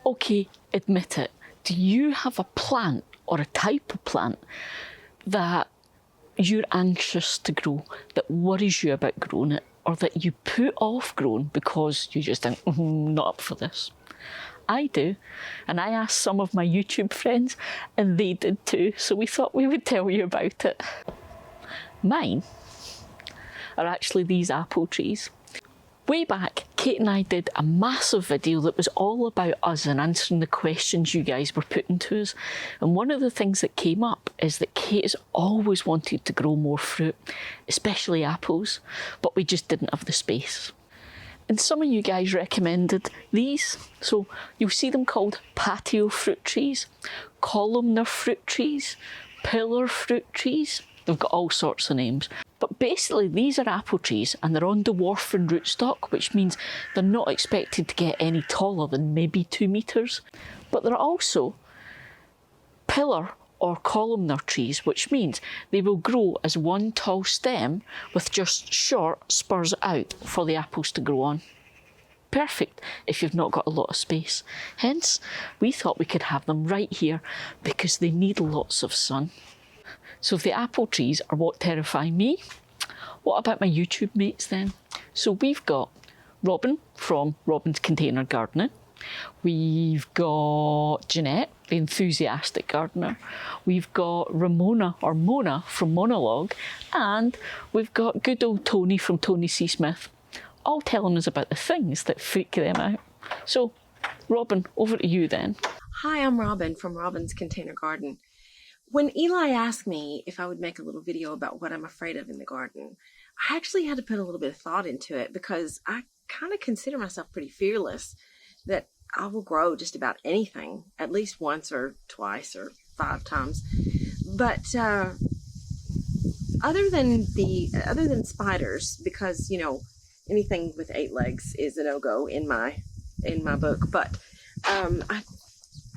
Okay, admit it. Do you have a plant or a type of plant that you're anxious to grow, that worries you about growing it, or that you put off growing because you just think, not up for this? I do, and I asked some of my YouTube friends and they did too, so we thought we would tell you about it. Mine are actually these apple trees. Way back, Kate and I did a massive video that was all about us and answering the questions you guys were putting to us. And one of the things that came up is that Kate has always wanted to grow more fruit, especially apples, but we just didn't have the space. And some of you guys recommended these. So you'll see them called patio fruit trees, columnar fruit trees, pillar fruit trees. They've got all sorts of names. But basically these are apple trees and they're on dwarfing rootstock, which means they're not expected to get any taller than maybe 2 metres. But they're also pillar or columnar trees, which means they will grow as one tall stem with just short spurs out for the apples to grow on. Perfect if you've not got a lot of space. Hence, we thought we could have them right here because they need lots of sun. So if the apple trees are what terrify me, what about my YouTube mates then? So we've got Robin from Robin's Container Gardening. We've got Janette, the enthusiastic gardener. We've got Ramona or Mona from Monalogue. And we've got good old Tony from Tony C. Smith, all telling us about the things that freak them out. So Robin, over to you then. Hi, I'm Robin from Robin's Container Garden. When Eli asked me if I would make a little video about what I'm afraid of in the garden, I actually had to put a little bit of thought into it because I kind of consider myself pretty fearless that I will grow just about anything at least once or twice or 5 times. But other than spiders, because anything with 8 legs is a no-go in my book. But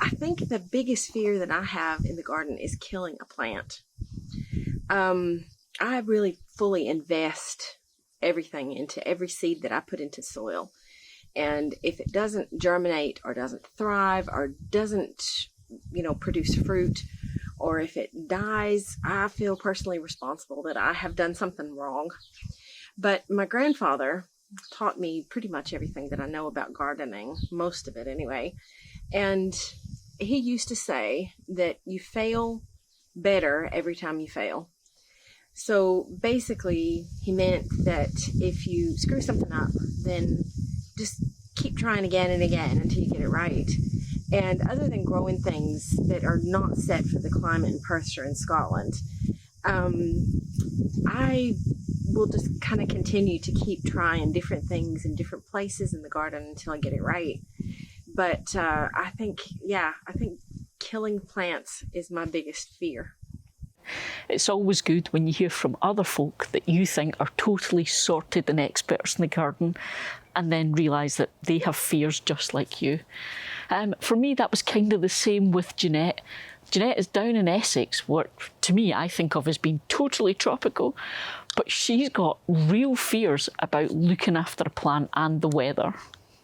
I think the biggest fear that I have in the garden is killing a plant. I really fully invest everything into every seed that I put into soil. And if it doesn't germinate or doesn't thrive or doesn't, produce fruit, or if it dies, I feel personally responsible that I have done something wrong. But my grandfather taught me pretty much everything that I know about gardening, most of it anyway. And he used to say that you fail better every time you fail. So basically, he meant that if you screw something up, then just keep trying again and again until you get it right. And other than growing things that are not set for the climate in Perthshire in Scotland, I will just kind of continue to keep trying different things in different places in the garden until I get it right. But I think killing plants is my biggest fear. It's always good when you hear from other folk that you think are totally sorted and experts in the garden and then realise that they have fears just like you. For me, that was kind of the same with Janette. Janette is down in Essex, what to me I think of as being totally tropical, but she's got real fears about looking after a plant and the weather.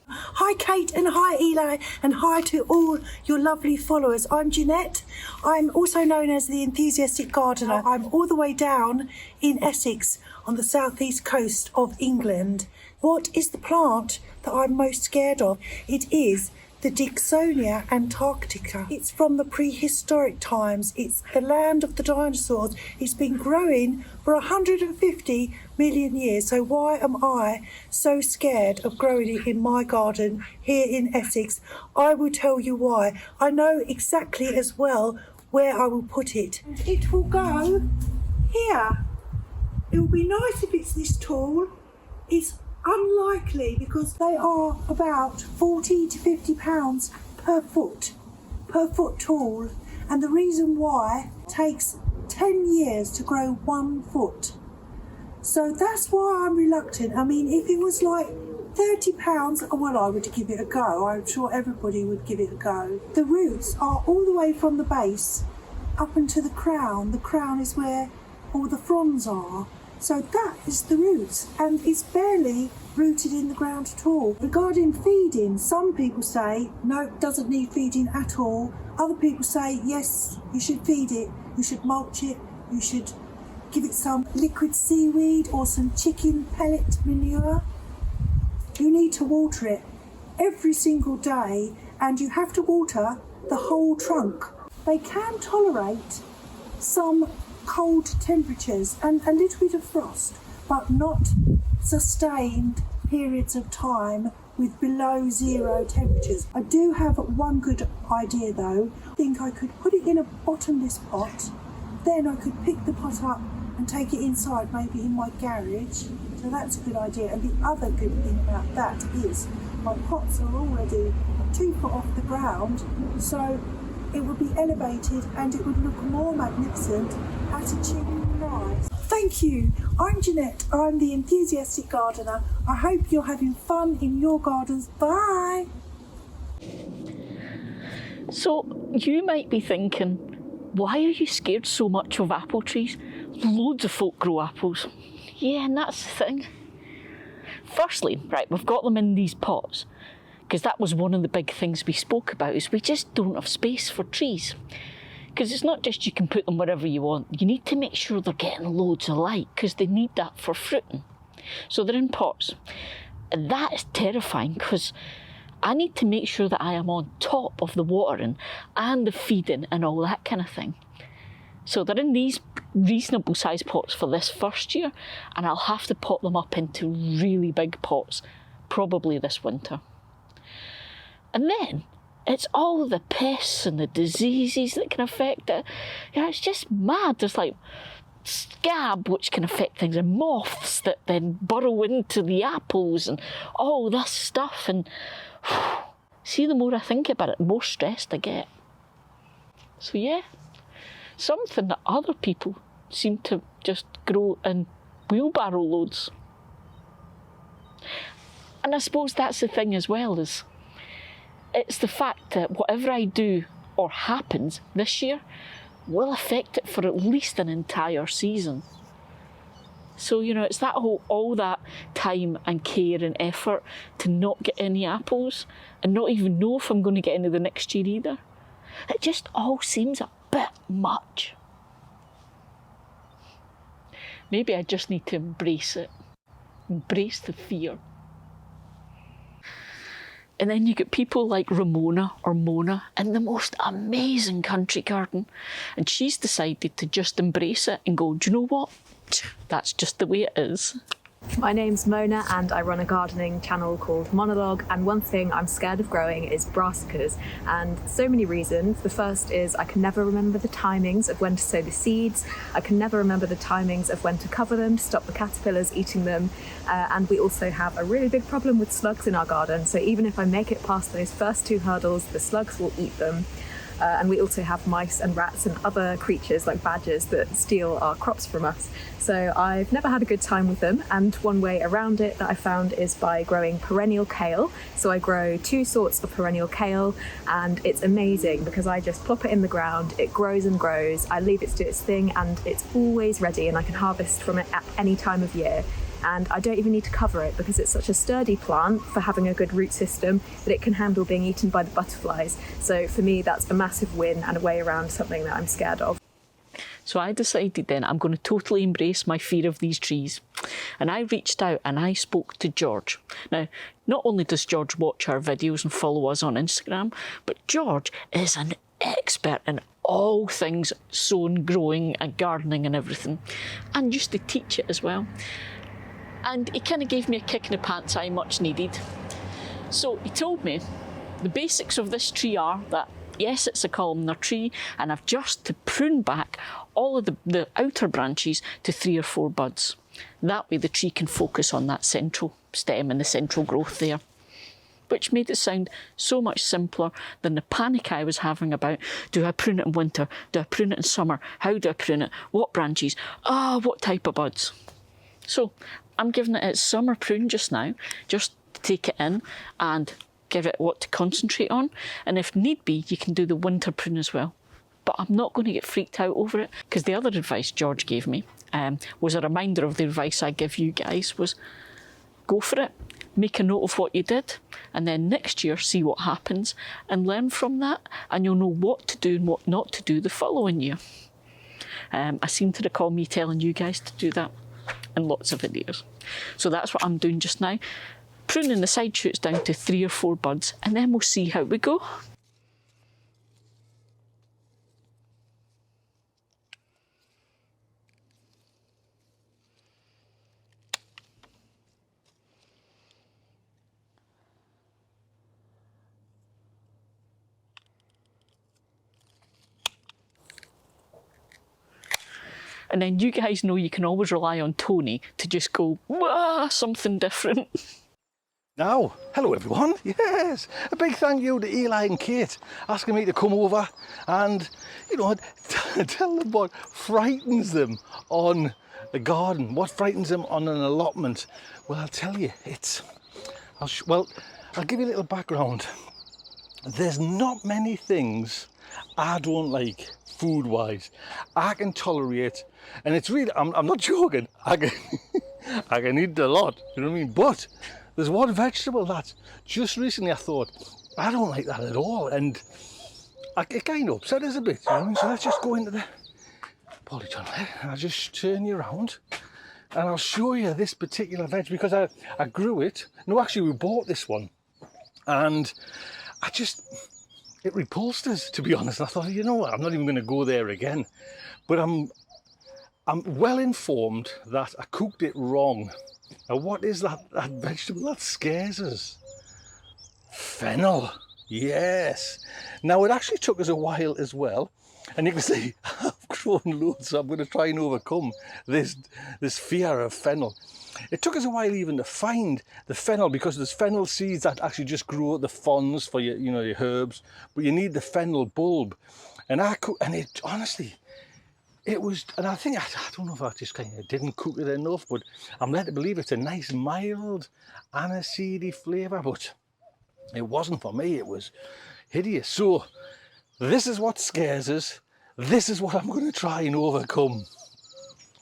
Hi Kate and hi Eli and hi to all your lovely followers. I'm Janette. I'm also known as the enthusiastic gardener. I'm all the way down in Essex on the southeast coast of England. What is the plant that I'm most scared of? It is the Dicksonia antarctica. It's from the prehistoric times. It's the land of the dinosaurs. It's been growing for 150 million years. So why am I so scared of growing it in my garden here in Essex? I will tell you why. I know exactly as well where I will put it. It will go here. It will be nice if it's this tall. It's unlikely because they are about 40 to 50 pounds per foot tall, and the reason why it takes 10 years to grow 1 foot. So that's why I'm reluctant. I mean, if it was like 30 pounds, well, I would give it a go. I'm sure everybody would give it a go. The roots are all the way from the base up into the crown. The crown is where all the fronds are. So that is the roots, and it's barely rooted in the ground at all. Regarding feeding, some people say, no, it doesn't need feeding at all. Other people say, yes, you should feed it, you should mulch it, you should give it some liquid seaweed or some chicken pellet manure. You need to water it every single day, and you have to water the whole trunk. They can tolerate some cold temperatures and a little bit of frost, but not sustained periods of time with below 0 temperatures. I do have one good idea though. I think I could put it in a bottomless pot, then I could pick the pot up and take it inside, maybe in my garage. So that's a good idea. And the other good thing about that is my pots are already 2 foot off the ground, so it would be elevated and it would look more magnificent at a cheap price. Thank you. I'm Janette. I'm the enthusiastic gardener. I hope you're having fun in your gardens. Bye. So you might be thinking, why are you scared so much of apple trees? Loads of folk grow apples. Yeah, and that's the thing. Firstly, right, we've got them in these pots, because that was one of the big things we spoke about, is we just don't have space for trees. Because it's not just you can put them wherever you want. You need to make sure they're getting loads of light, because they need that for fruiting. So they're in pots. And that is terrifying, because I need to make sure that I am on top of the watering and the feeding and all that kind of thing. So they're in these reasonable sized pots for this first year, and I'll have to pot them up into really big pots, probably this winter. And then it's all the pests and the diseases that can affect it. Yeah, it's just mad. There's like scab, which can affect things, and moths that then burrow into the apples and all this stuff. And see, the more I think about it, the more stressed I get. So yeah, something that other people seem to just grow in wheelbarrow loads. And I suppose that's the thing as well, is it's the fact that whatever I do or happens this year will affect it for at least an entire season. So, you know, it's that whole, all that time and care and effort to not get any apples and not even know if I'm going to get any the next year either. It just all seems a bit much. Maybe I just need to embrace it. Embrace the fear. And then you get people like Ramona or Mona in the most amazing country garden. And she's decided to just embrace it and go, do you know what? That's just the way it is. My name's Mona and I run a gardening channel called Monalogue, and one thing I'm scared of growing is brassicas, and so many reasons. The first is I can never remember the timings of when to sow the seeds. I can never remember the timings of when to cover them to stop the caterpillars eating them, and we also have a really big problem with slugs in our garden, so even if I make it past those first 2 hurdles, the slugs will eat them. And we also have mice and rats and other creatures like badgers that steal our crops from us. So I've never had a good time with them, and one way around it that I found is by growing perennial kale. So I grow 2 sorts of perennial kale, and it's amazing because I just plop it in the ground, it grows and grows, I leave it to do its thing, and it's always ready and I can harvest from it at any time of year. And I don't even need to cover it because it's such a sturdy plant for having a good root system that it can handle being eaten by the butterflies. So for me, that's a massive win and a way around something that I'm scared of. So I decided then I'm going to totally embrace my fear of these trees. And I reached out and I spoke to George. Now, not only does George watch our videos and follow us on Instagram, but George is an expert in all things sowing, growing and gardening and everything, and used to teach it as well. And he kind of gave me a kick in the pants I much needed. So he told me the basics of this tree are that, yes, it's a columnar tree, and I've just to prune back all of the outer branches to 3 or 4 buds. That way the tree can focus on that central stem and the central growth there. Which made it sound so much simpler than the panic I was having about, do I prune it in winter? Do I prune it in summer? How do I prune it? What branches? What type of buds? So I'm giving it its summer prune just now, just to take it in and give it what to concentrate on. And if need be, you can do the winter prune as well. But I'm not going to get freaked out over it, because the other advice George gave me was a reminder of the advice I give you guys, was go for it. Make a note of what you did, and then next year see what happens and learn from that, and you'll know what to do and what not to do the following year. I seem to recall me telling you guys to do that in lots of videos. So that's what I'm doing just now. Pruning the side shoots down to 3 or 4 buds, and then we'll see how we go. And then you guys know you can always rely on Tony to just go, wah, something different. Now, hello everyone. Yes, a big thank you to Eli and Kate asking me to come over and, you know, tell them what frightens them on a garden, what frightens them on an allotment. Well, I'll tell you, I'll give you a little background. There's not many things I don't like food-wise. I can tolerate, and it's really, I'm not joking, I can eat a lot, you know what I mean? But there's one vegetable that just recently I thought, I don't like that at all, and it kind of upset us a bit, you know what I mean? So let's just go into the polytunnel there, and I'll just turn you around, and I'll show you this particular veg, because I grew it. No, actually we bought this one, and it repulsed us, to be honest. And I thought, you know what, I'm not even going to go there again. But I'm well informed that I cooked it wrong. Now, what is that vegetable that scares us? Fennel. Yes. Now, it actually took us a while as well. And you can see I've grown loads, so I'm going to try and overcome this fear of fennel. It took us a while even to find the fennel, because there's fennel seeds that actually just grow the fronds for your, you know, your herbs, but you need the fennel bulb. And it honestly, it was, and I don't know if I just kind of didn't cook it enough, but I'm led to believe it's a nice mild aniseedy flavour, but it wasn't for me. It was hideous. So this is what scares us. This is what I'm going to try and overcome.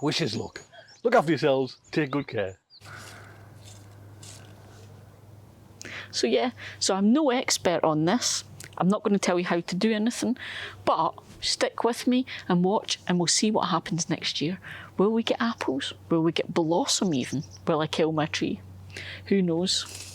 Wish us luck. Look after yourselves, take good care. So yeah, so I'm no expert on this. I'm not going to tell you how to do anything, but stick with me and watch, and we'll see what happens next year. Will we get apples? Will we get blossom even? Will I kill my tree? Who knows?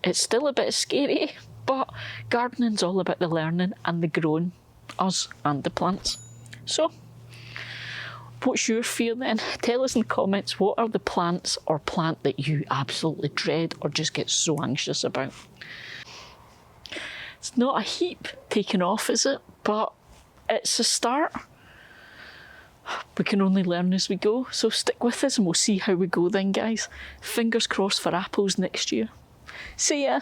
It's still a bit scary, but gardening's all about the learning and the growing, us and the plants. So, what's your fear then? Tell us in the comments, what are the plants or plant that you absolutely dread or just get so anxious about? It's not a heap taken off, is it? But it's a start. We can only learn as we go, so stick with us and we'll see how we go then, guys. Fingers crossed for apples next year. See ya!